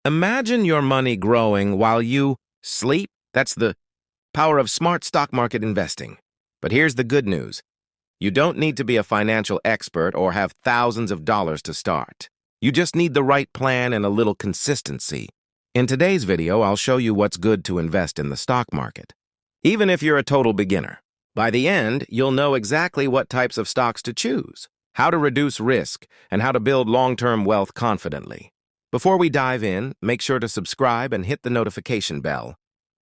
Imagine your money growing while you sleep. That's the power of smart stock market investing. But here's the good news. You don't need to be a financial expert or have thousands of dollars to start. You just need the right plan and a little consistency. In today's video, I'll show you what's good to invest in the stock market. Even if you're a total beginner, by the end, you'll know exactly what types of stocks to choose, how to reduce risk, and how to build long-term wealth confidently. Before we dive in, make sure to subscribe and hit the notification bell.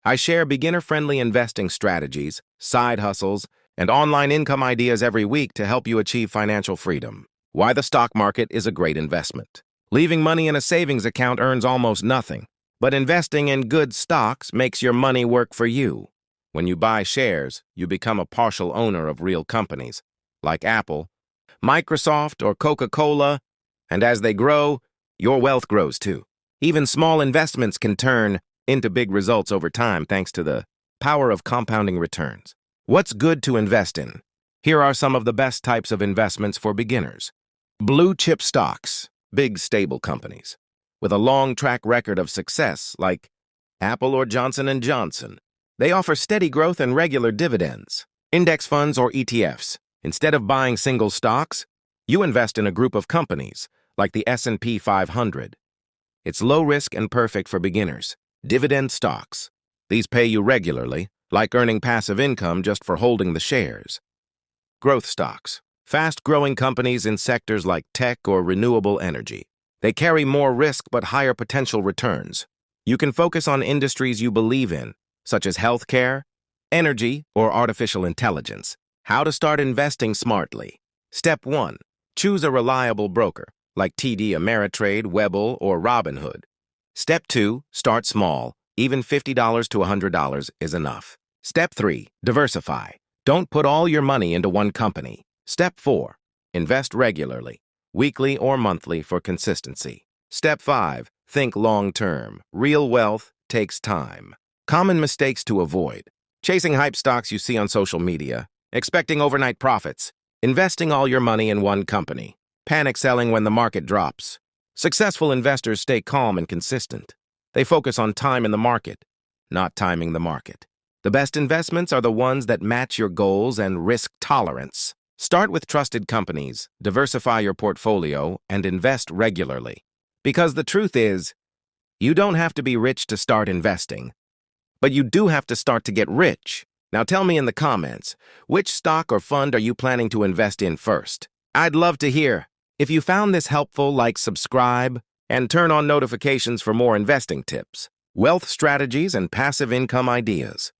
I share beginner-friendly investing strategies, side hustles, and online income ideas every week to help you achieve financial freedom. Why the stock market is a great investment. Leaving money in a savings account earns almost nothing, but investing in good stocks makes your money work for you. When you buy shares, you become a partial owner of real companies, like Apple, Microsoft, or Coca-Cola, and as they grow, your wealth grows too. Even small investments can turn into big results over time thanks to the power of compounding returns. What's good to invest in? Here are some of the best types of investments for beginners. Blue chip stocks, big stable companies, with a long track record of success like Apple or Johnson & Johnson. They offer steady growth and regular dividends. Index funds or ETFs. Instead of buying single stocks, you invest in a group of companies, like the S&P 500. It's low risk and perfect for beginners. Dividend stocks. These pay you regularly, like earning passive income just for holding the shares. Growth stocks. Fast-growing companies in sectors like tech or renewable energy. They carry more risk but higher potential returns. You can focus on industries you believe in, such as healthcare, energy, or artificial intelligence. How to start investing smartly. Step 1. Choose a reliable broker, like TD Ameritrade, Webull, or Robinhood. Step 2. Start small. Even $50 to $100 is enough. Step 3. Diversify. Don't put all your money into one company. Step 4. Invest regularly, weekly or monthly for consistency. Step 5. Think long-term. Real wealth takes time. Common mistakes to avoid. Chasing hype stocks you see on social media. Expecting overnight profits. Investing all your money in one company. Panic selling when the market drops. Successful investors stay calm and consistent. They focus on time in the market, not timing the market. The best investments are the ones that match your goals and risk tolerance. Start with trusted companies, diversify your portfolio, and invest regularly. Because the truth is, you don't have to be rich to start investing, but you do have to start to get rich. Now tell me in the comments, which stock or fund are you planning to invest in first? I'd love to hear. If you found this helpful, like, subscribe, and turn on notifications for more investing tips, wealth strategies, and passive income ideas.